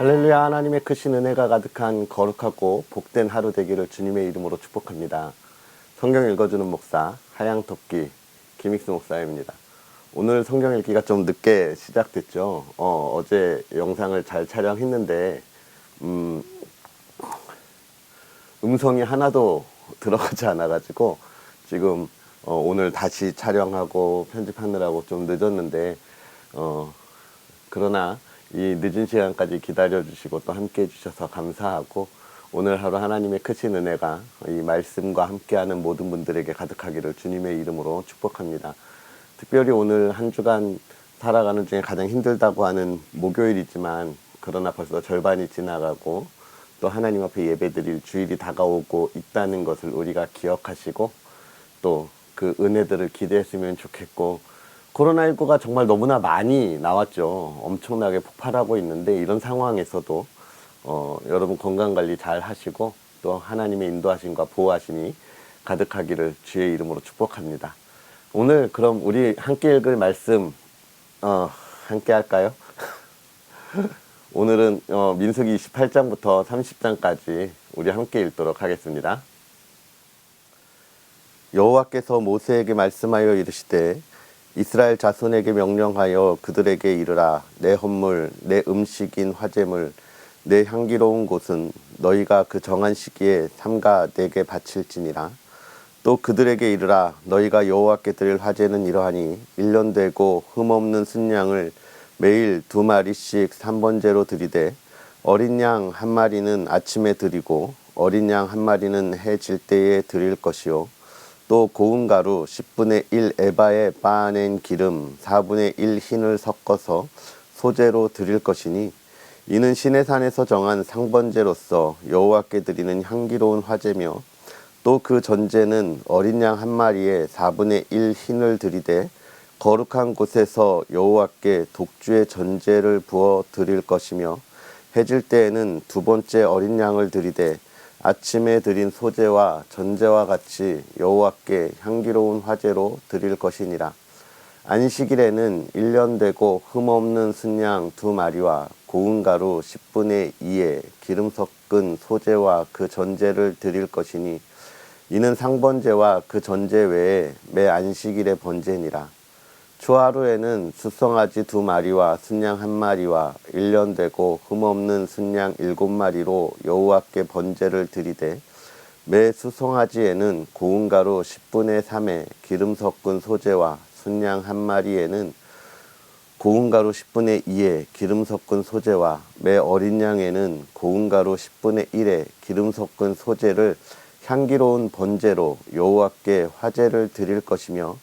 할렐루야. 하나님의 크신 은혜가 가득한 거룩하고 복된 하루 되기를 주님의 이름으로 축복합니다. 성경 읽어주는 목사 하양토끼 김익수 목사입니다. 오늘 성경 읽기가 좀 늦게 시작됐죠. 어제 영상을 잘 촬영했는데 음성이 하나도 들어가지 않아가지고 지금 오늘 다시 촬영하고 편집하느라고 좀 늦었는데 그러나 이 늦은 시간까지 기다려주시고 또 함께 해주셔서 감사하고, 오늘 하루 하나님의 크신 은혜가 이 말씀과 함께하는 모든 분들에게 가득하기를 주님의 이름으로 축복합니다. 특별히 오늘 한 주간 살아가는 중에 가장 힘들다고 하는 목요일이지만, 그러나 벌써 절반이 지나가고 또 하나님 앞에 예배드릴 주일이 다가오고 있다는 것을 우리가 기억하시고 또 그 은혜들을 기대했으면 좋겠고, 코로나19가 정말 너무나 많이 나왔죠. 엄청나게 폭발하고 있는데, 이런 상황에서도 여러분 건강관리 잘 하시고 또 하나님의 인도하심과 보호하심이 가득하기를 주의 이름으로 축복합니다. 오늘 그럼 우리 함께 읽을 말씀 함께 할까요? 오늘은 민수기 28장부터 30장까지 우리 함께 읽도록 하겠습니다. 여호와께서 모세에게 말씀하여 이르시되, 이스라엘 자손에게 명령하여 그들에게 이르라. 내 헌물, 내 음식인 화제물, 내 향기로운 곳은 너희가 그 정한 시기에 삼가 내게 바칠지니라. 또 그들에게 이르라. 너희가 여호와께 드릴 화제는 이러하니 1년 되고 흠없는 순양을 매일 2마리씩 3번째로 드리되, 어린 양 1마리는 아침에 드리고 어린 양 1마리는 해 질 때에 드릴 것이요. 또 고운 가루 10분의 1 에바에 빻아낸 기름 4분의 1 흰을 섞어서 소제로 드릴 것이니, 이는 시내산에서 정한 상번제로서 여호와께 드리는 향기로운 화제며, 또 그 전제는 어린 양 1마리에 4분의 1 흰을 드리되 거룩한 곳에서 여호와께 독주의 전제를 부어 드릴 것이며, 해질 때에는 2번째 어린 양을 드리되 아침에 드린 소제와 전제와 같이 여호와께 향기로운 화제로 드릴 것이니라. 안식일에는 1년 되고 흠없는 순양 2마리와 고운 가루 10분의 2에 기름 섞은 소제와 그 전제를 드릴 것이니, 이는 상번제와 그 전제 외에 매 안식일의 번제니라. 초하루에는 수송아지 2마리와 순양 1마리와 1년 되고 흠없는 순양 7마리로 여호와께 번제를 드리되, 매 수송아지에는 고운 가루 10분의 3에 기름 섞은 소제와 순양 1마리에는 고운 가루 10분의 2에 기름 섞은 소제와 매 어린 양에는 고운 가루 10분의 1에 기름 섞은 소제를 향기로운 번제로 여호와께 화제를 드릴 것이며,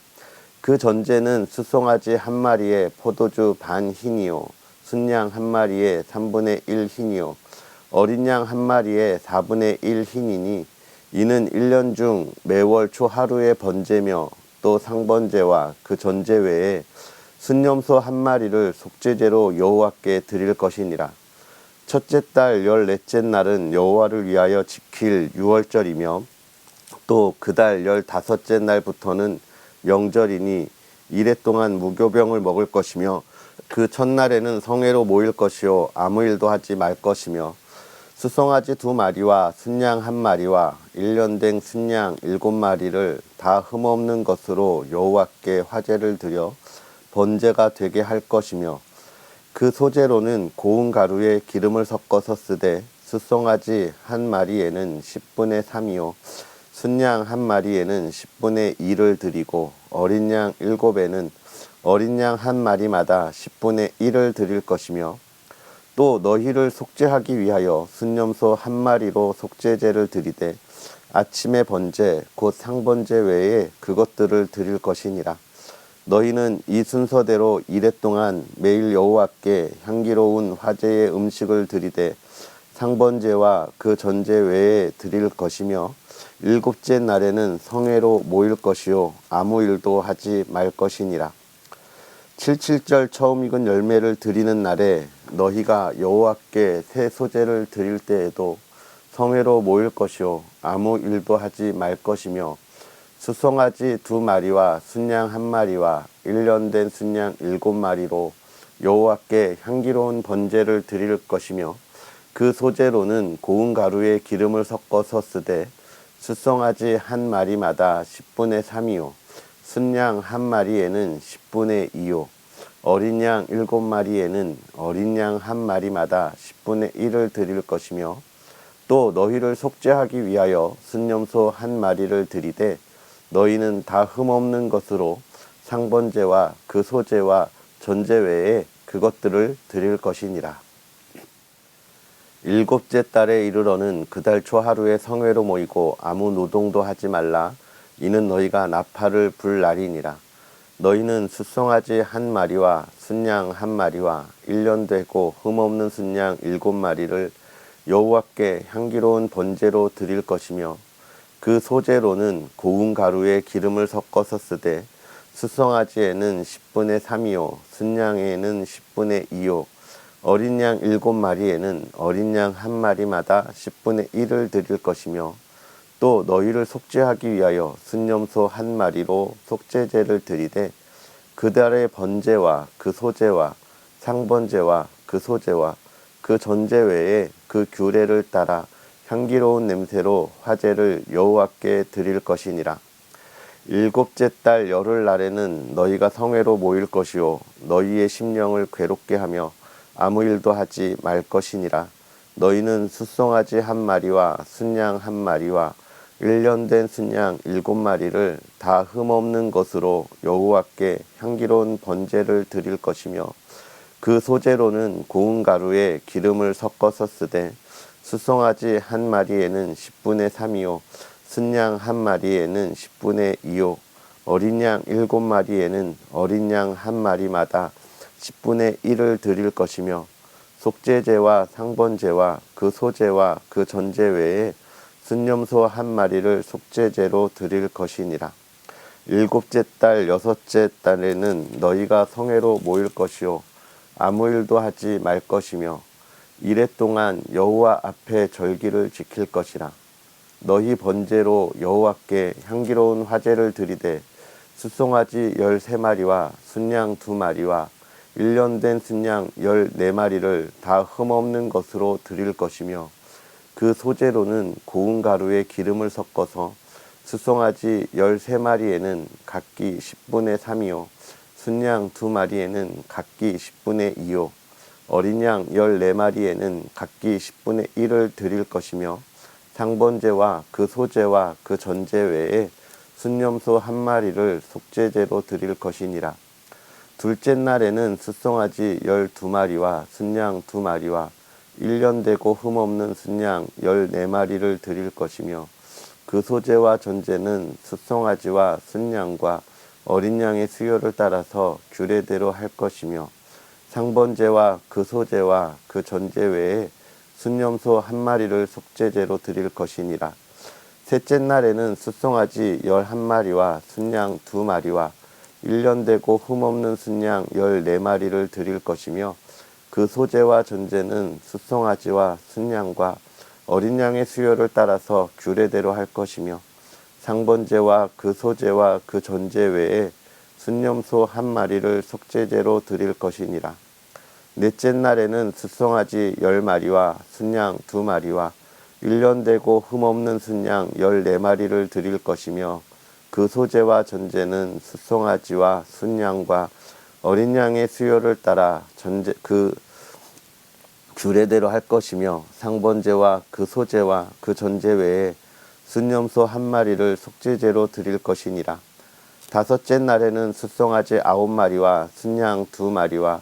그 전제는 수송아지 1마리에 포도주 반 흰이요, 순양 1마리에 3분의 1 흰이요, 어린 양 1마리에 4분의 1 흰이니, 이는 1년 중 매월 초 하루의 번제며, 또 상번제와 그 전제 외에 순염소 1마리를 속죄제로 여호와께 드릴 것이니라. 첫째 달 14째 날은 여호와를 위하여 지킬 유월절이며, 또 그 달 15째 날부터는 명절이니 이래 동안 무교병을 먹을 것이며, 그 첫날에는 성회로 모일 것이요 아무 일도 하지 말 것이며, 수송아지 2마리와 순양 1마리와 1년 된 순양 7마리를 다 흠없는 것으로 여호와께 화제를 드려 번제가 되게 할 것이며, 그 소제로는 고운 가루에 기름을 섞어서 쓰되, 수송아지 1마리에는 10분의 3이요 순양 1마리에는 10분의 2를 드리고, 어린 양 7에는 어린 양 1마리마다 10분의 1을 드릴 것이며, 또 너희를 속죄하기 위하여 순염소 1마리로 속죄제를 드리되 아침의 번제 곧 상번제 외에 그것들을 드릴 것이니라. 너희는 이 순서대로 이래 동안 매일 여호와께 향기로운 화제의 음식을 드리되 상번제와 그 전제 외에 드릴 것이며, 7째 날에는 성회로 모일 것이요 아무 일도 하지 말 것이니라. 77절 처음 익은 열매를 드리는 날에 너희가 여호와께 새 소제를 드릴 때에도 성회로 모일 것이요 아무 일도 하지 말 것이며, 수송아지 2마리와 순양 1마리와 1년 된 순양 7마리로 여호와께 향기로운 번제를 드릴 것이며, 그 소재로는 고운 가루에 기름을 섞어서 쓰되 숫송아지 한 마리마다 10분의 3이요 순양 한 마리에는 10분의 2요 어린 양 7마리에는 어린 양 한 마리마다 10분의 1을 드릴 것이며 또 너희를 속죄하기 위하여 순염소 한 마리를 드리되 너희는 다 흠없는 것으로 상번제와 그 소제와 전제 외에 그것들을 드릴 것이니라. 7째 달에 이르러는 그 달 초 하루에 성회로 모이고 아무 노동도 하지 말라. 이는 너희가 나팔을 불 날이니라. 너희는 숫송아지 한 마리와 순양 한 마리와 1년 되고 흠없는 순양 7마리를 여호와께 향기로운 번제로 드릴 것이며 그 소재로는 고운 가루에 기름을 섞어서 쓰되 숫송아지에는 10분의 3이요 순양에는 10분의 2요 어린 양 7마리에는 어린 양 한 마리마다 10분의 1을 드릴 것이며 또 너희를 속죄하기 위하여 순염소 한 마리로 속죄제를 드리되 그 달의 번제와 그 소제와 상번제와 그 소제와 그 전제 외에 그 규례를 따라 향기로운 냄새로 화제를 여호와께 드릴 것이니라. 7째 달 열흘 날에는 너희가 성회로 모일 것이요 너희의 심령을 괴롭게 하며 아무 일도 하지 말 것이니라. 너희는 숫송아지 한 마리와 순양 한 마리와 1년 된 순양 7마리를 다 흠없는 것으로 여호와께 향기로운 번제를 드릴 것이며 그 소재로는 고운 가루에 기름을 섞어서 쓰되 숫송아지 한 마리에는 10분의 3이요 순양 한 마리에는 10분의 2요 어린 양 7마리에는 어린 양 한 마리마다 10분의 1을 드릴 것이며 속죄제와 상번제와 그 소제와 그 전제 외에 순염소 한 마리를 속죄제로 드릴 것이니라. 7째 달 6째 달에는 너희가 성회로 모일 것이요 아무 일도 하지 말 것이며 이래 동안 여호와 앞에 절기를 지킬 것이라. 너희 번제로 여호와께 향기로운 화제를 드리되 숫송아지 13마리와 순양 2마리와 1년 된 순양 14마리를 다 흠없는 것으로 드릴 것이며 그 소재로는 고운 가루에 기름을 섞어서 숫송아지 13마리에는 각기 10분의 3이요 순양 2마리에는 각기 10분의 2요 어린 양 14마리에는 각기 10분의 1을 드릴 것이며 상번제와 그 소제와 그 전제 외에 순염소 한 마리를 속죄제로 드릴 것이니라. 둘째 날에는 숫송아지 12마리와 순양 2마리와 1년 되고 흠없는 순양 14마리를 드릴 것이며 그 소제와 전제는 숫송아지와 순양과 어린 양의 수요를 따라서 규례대로 할 것이며 상번제와 그 소제와 그 전제 외에 순염소 한 마리를 속죄제로 드릴 것이니라. 셋째 날에는 숫송아지 11마리와 순양 2마리와 1년 되고 흠없는 순양 14마리를 드릴 것이며 그 소제와 전제는 숫송아지와 순양과 어린 양의 수요를 따라서 규례대로 할 것이며 상번제와 그 소제와 그 전제 외에 순염소 한 마리를 속죄제로 드릴 것이니라. 넷째 날에는 숫송아지 10마리와 순양 2마리와 1년 되고 흠없는 순양 14마리를 드릴 것이며 그 소제와 전제는 숫송아지와 순양과 어린 양의 수요를 따라 그 규례대로 할 것이며 상번제와 그 소제와 그 전제 외에 순염소 한 마리를 속죄제로 드릴 것이니라. 다섯째 날에는 숫송아지 9마리와 순양 2마리와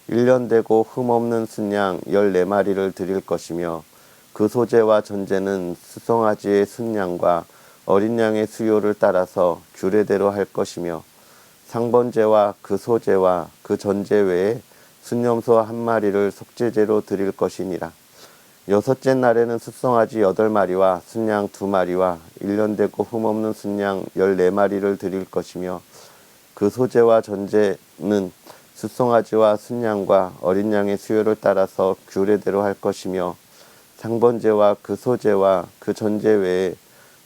1년 되고 흠없는 순양 14마리를 드릴 것이며 그 소제와 전제는 숫송아지의 순양과 어린 양의 수요를 따라서 규례대로 할 것이며 상번제와 그 소제와 그 전제 외에 순염소 한 마리를 속죄제로 드릴 것이니라. 여섯째 날에는 숫송아지 8마리와 순양 2마리와 1년 되고 흠없는 순양 14마리를 드릴 것이며 그 소제와 전제는 숫송아지와 순양과 어린 양의 수요를 따라서 규례대로 할 것이며 상번제와 그 소제와 그 전제 외에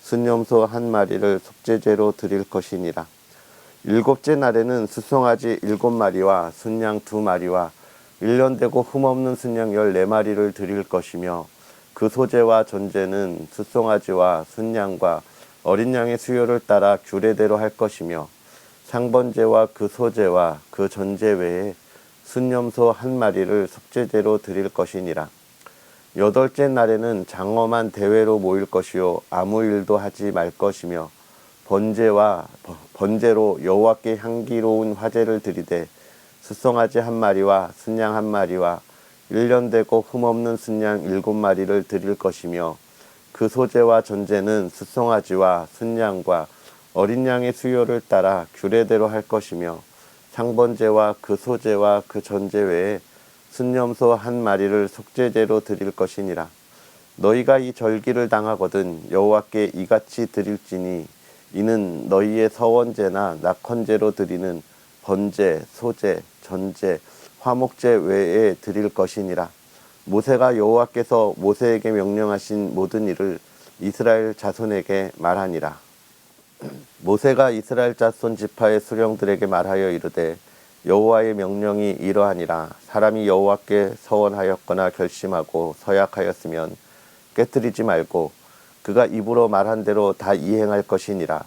순염소 한 마리를 속죄제로 드릴 것이니라. 일곱째 날에는 숫송아지 7마리와 순양 2마리와 1년 되고 흠없는 순양 14마리를 드릴 것이며 그 소재와 전제는 숫송아지와 순양과 어린 양의 수요를 따라 규례대로 할 것이며 상번제와 그 소재와 그 전제 외에 순염소 1마리를 속죄제로 드릴 것이니라. 8째 날에는 장엄한 대회로 모일 것이요 아무 일도 하지 말 것이며 번제로 여호와께 향기로운 화제를 드리되 숫송아지 1마리와 순양 1마리와 1년 되고 흠없는 순양 7마리를 드릴 것이며 그 소재와 전제는 숫송아지와 순양과 어린 양의 수요를 따라 규례대로 할 것이며 상번제와 그 소재와 그 전제 외에 순염소 1마리를 속죄제로 드릴 것이니라. 너희가 이 절기를 당하거든 여호와께 이같이 드릴지니 이는 너희의 서원제나 낙헌제로 드리는 번제, 소제, 전제, 화목제 외에 드릴 것이니라. 모세가 여호와께서 모세에게 명령하신 모든 일을 이스라엘 자손에게 말하니라. 모세가 이스라엘 자손 지파의 수령들에게 말하여 이르되 여호와의 명령이 이러하니라. 사람이 여호와께 서원하였거나 결심하고 서약하였으면 깨뜨리지 말고 그가 입으로 말한 대로 다 이행할 것이니라.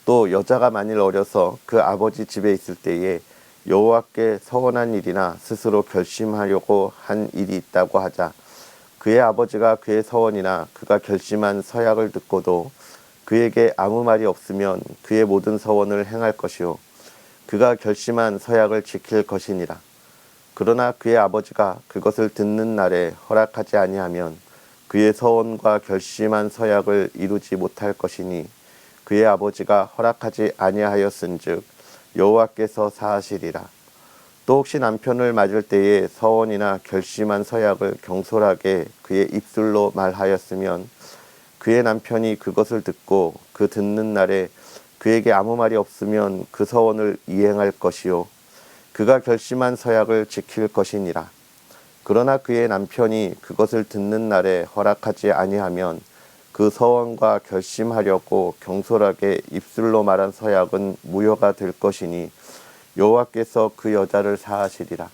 또 여자가 만일 어려서 그 아버지 집에 있을 때에 여호와께 서원한 일이나 스스로 결심하려고 한 일이 있다고 하자 그의 아버지가 그의 서원이나 그가 결심한 서약을 듣고도 그에게 아무 말이 없으면 그의 모든 서원을 행할 것이요 그가 결심한 서약을 지킬 것이니라. 그러나 그의 아버지가 그것을 듣는 날에 허락하지 아니하면 그의 서원과 결심한 서약을 이루지 못할 것이니 그의 아버지가 허락하지 아니하였은즉 여호와께서 사하시리라. 또 혹시 남편을 맞을 때에 서원이나 결심한 서약을 경솔하게 그의 입술로 말하였으면 그의 남편이 그것을 듣고 그 듣는 날에 그에게 아무 말이 없으면 그 서원을 이행할 것이요 그가 결심한 서약을 지킬 것이니라. 그러나 그의 남편이 그것을 듣는 날에 허락하지 아니하면 그 서원과 결심하려고 경솔하게 입술로 말한 서약은 무효가 될 것이니 여호와께서 그 여자를 사하시리라.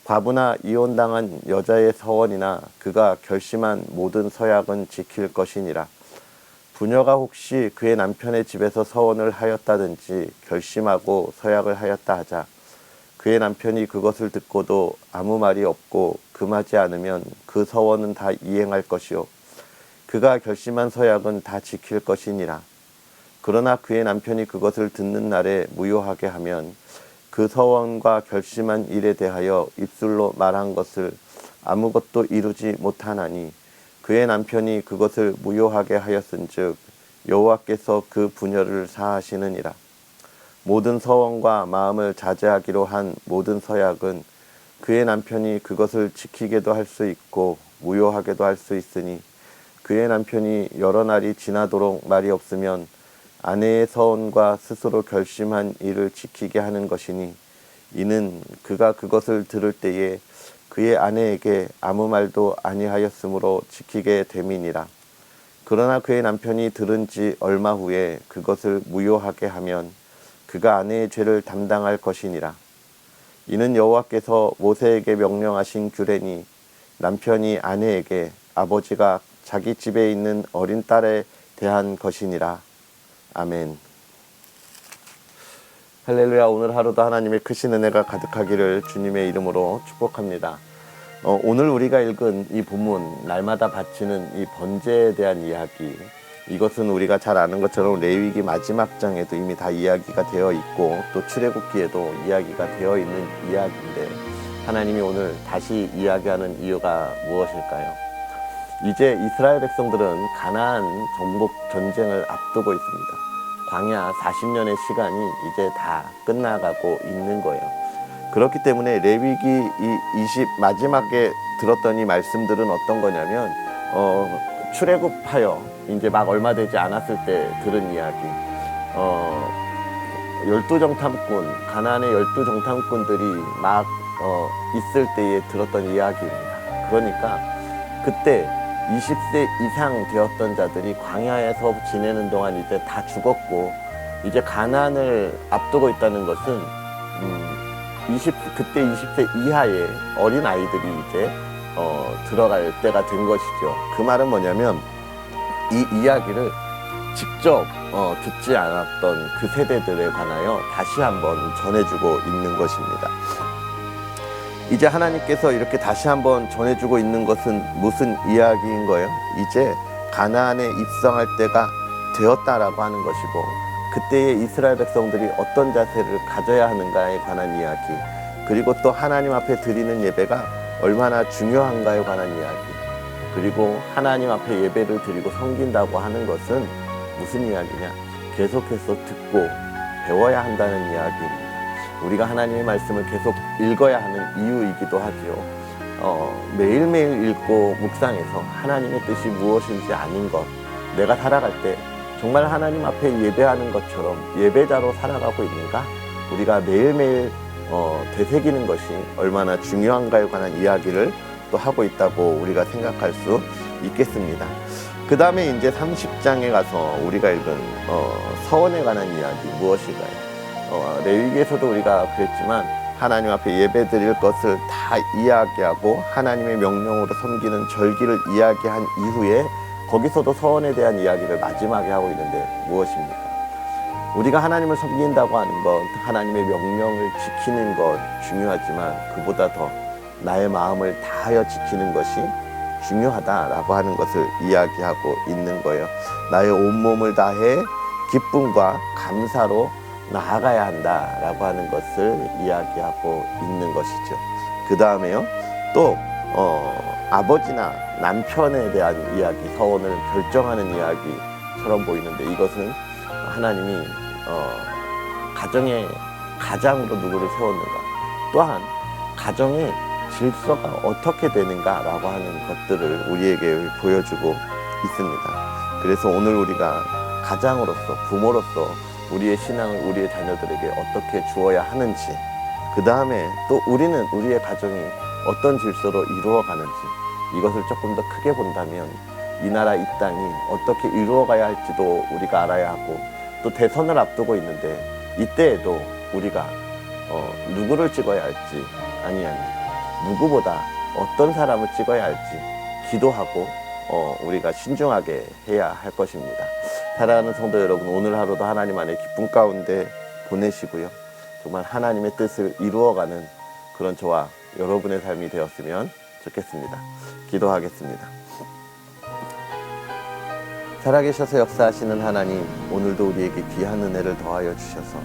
과부나 이혼당한 여자의 서원이나 그가 결심한 모든 서약은 지킬 것이니라. 부녀가 혹시 그의 남편의 집에서 서원을 하였다든지 결심하고 서약을 하였다 하자 그의 남편이 그것을 듣고도 아무 말이 없고 금하지 않으면 그 서원은 다 이행할 것이요 그가 결심한 서약은 다 지킬 것이니라. 그러나 그의 남편이 그것을 듣는 날에 무효하게 하면 그 서원과 결심한 일에 대하여 입술로 말한 것을 아무것도 이루지 못하나니 그의 남편이 그것을 무효하게 하였은즉 여호와께서 그 부녀를 사하시느니라. 모든 서원과 마음을 자제하기로 한 모든 서약은 그의 남편이 그것을 지키게도 할 수 있고 무효하게도 할 수 있으니 그의 남편이 여러 날이 지나도록 말이 없으면 아내의 서원과 스스로 결심한 일을 지키게 하는 것이니 이는 그가 그것을 들을 때에 그의 아내에게 아무 말도 아니하였으므로 지키게 됨이니라. 그러나 그의 남편이 들은 지 얼마 후에 그것을 무효하게 하면 그가 아내의 죄를 담당할 것이니라. 이는 여호와께서 모세에게 명령하신 규례니 남편이 아내에게 아버지가 자기 집에 있는 어린 딸에 대한 것이니라. 아멘. 할렐루야. 오늘 하루도 하나님의 크신 은혜가 가득하기를 주님의 이름으로 축복합니다. 오늘 우리가 읽은 이 본문 날마다 바치는 이 번제에 대한 이야기, 이것은 우리가 잘 아는 것처럼 레위기 마지막 장에도 이미 다 이야기가 되어 있고 또 출애굽기에도 이야기가 되어 있는 이야기인데 하나님이 오늘 다시 이야기하는 이유가 무엇일까요? 이제 이스라엘 백성들은 가나안 정복 전쟁을 앞두고 있습니다. 광야 40년의 시간이 이제 다 끝나가고 있는 거예요. 그렇기 때문에 레위기 20 마지막에 들었던 이 말씀들은 어떤 거냐면 출애굽하여 이제 막 얼마 되지 않았을 때 들은 이야기, 12정탐꾼, 가나안의 12정탐꾼들이 막 있을 때에 들었던 이야기입니다. 그러니까 그때 20세 이상 되었던 자들이 광야에서 지내는 동안 이제 다 죽었고 이제 가나안을 앞두고 있다는 것은 그때 20세 이하의 어린 아이들이 이제 들어갈 때가 된 것이죠. 그 말은 뭐냐면 이 이야기를 직접 듣지 않았던 그 세대들에 관하여 다시 한번 전해주고 있는 것입니다. 이제 하나님께서 이렇게 다시 한번 전해주고 있는 것은 무슨 이야기인 거예요? 이제 가나안에 입성할 때가 되었다라고 하는 것이고, 그때의 이스라엘 백성들이 어떤 자세를 가져야 하는가에 관한 이야기, 그리고 또 하나님 앞에 드리는 예배가 얼마나 중요한가에 관한 이야기, 그리고 하나님 앞에 예배를 드리고 섬긴다고 하는 것은 무슨 이야기냐? 계속해서 듣고 배워야 한다는 이야기입니다. 우리가 하나님의 말씀을 계속 읽어야 하는 이유이기도 하죠. 매일매일 읽고 묵상해서 하나님의 뜻이 무엇인지 아는 것, 내가 살아갈 때 정말 하나님 앞에 예배하는 것처럼 예배자로 살아가고 있는가? 우리가 매일매일 되새기는 것이 얼마나 중요한가에 관한 이야기를 또 하고 있다고 우리가 생각할 수 있겠습니다. 그 다음에 이제 30장에 가서 우리가 읽은 서원에 관한 이야기 무엇일까요? 레위기에서도 우리가 그랬지만 하나님 앞에 예배 드릴 것을 다 이야기하고 하나님의 명령으로 섬기는 절기를 이야기한 이후에 거기서도 서원에 대한 이야기를 마지막에 하고 있는데 무엇입니까? 우리가 하나님을 섬긴다고 하는 것, 하나님의 명령을 지키는 것 중요하지만 그보다 더 나의 마음을 다하여 지키는 것이 중요하다라고 하는 것을 이야기하고 있는 거예요. 나의 온몸을 다해 기쁨과 감사로 나아가야 한다라고 하는 것을 이야기하고 있는 것이죠. 그 다음에요, 또 아버지나 남편에 대한 이야기, 서원을 결정하는 이야기처럼 보이는데, 이것은 하나님이 가정의 가장으로 누구를 세웠는가, 또한 가정의 질서가 어떻게 되는가라고 하는 것들을 우리에게 보여주고 있습니다. 그래서 오늘 우리가 가장으로서, 부모로서 우리의 신앙을 우리의 자녀들에게 어떻게 주어야 하는지, 그 다음에 또 우리는 우리의 가정이 어떤 질서로 이루어가는지, 이것을 조금 더 크게 본다면 이 나라 이 땅이 어떻게 이루어가야 할지도 우리가 알아야 하고, 또 대선을 앞두고 있는데 이때에도 우리가 누구를 찍어야 할지, 아니면 누구보다 어떤 사람을 찍어야 할지 기도하고 우리가 신중하게 해야 할 것입니다. 사랑하는 성도 여러분, 오늘 하루도 하나님 안에 기쁨 가운데 보내시고요. 정말 하나님의 뜻을 이루어가는 그런 저와 여러분의 삶이 되었으면 좋겠습니다. 기도하겠습니다. 살아계셔서 역사하시는 하나님, 오늘도 우리에게 귀한 은혜를 더하여 주셔서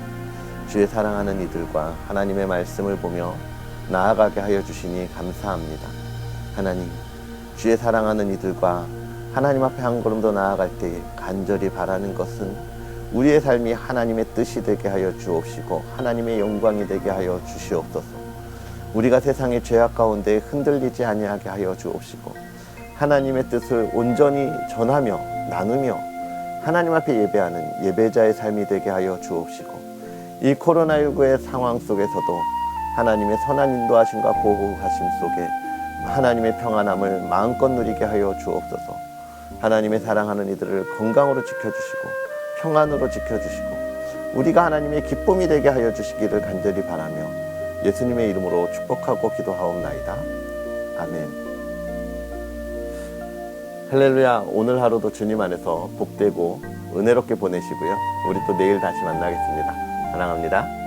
주의 사랑하는 이들과 하나님의 말씀을 보며 나아가게 하여 주시니 감사합니다. 하나님, 주의 사랑하는 이들과 하나님 앞에 한 걸음 더 나아갈 때에 간절히 바라는 것은 우리의 삶이 하나님의 뜻이 되게 하여 주옵시고 하나님의 영광이 되게 하여 주시옵소서. 우리가 세상의 죄악 가운데 흔들리지 아니하게 하여 주옵시고 하나님의 뜻을 온전히 전하며 나누며 하나님 앞에 예배하는 예배자의 삶이 되게 하여 주옵시고, 이 코로나19의 상황 속에서도 하나님의 선한 인도하심과 보호하심 속에 하나님의 평안함을 마음껏 누리게 하여 주옵소서. 하나님의 사랑하는 이들을 건강으로 지켜주시고 평안으로 지켜주시고 우리가 하나님의 기쁨이 되게 하여 주시기를 간절히 바라며 예수님의 이름으로 축복하고 기도하옵나이다. 아멘. 할렐루야. 오늘 하루도 주님 안에서 복되고 은혜롭게 보내시고요. 우리 또 내일 다시 만나겠습니다. 사랑합니다.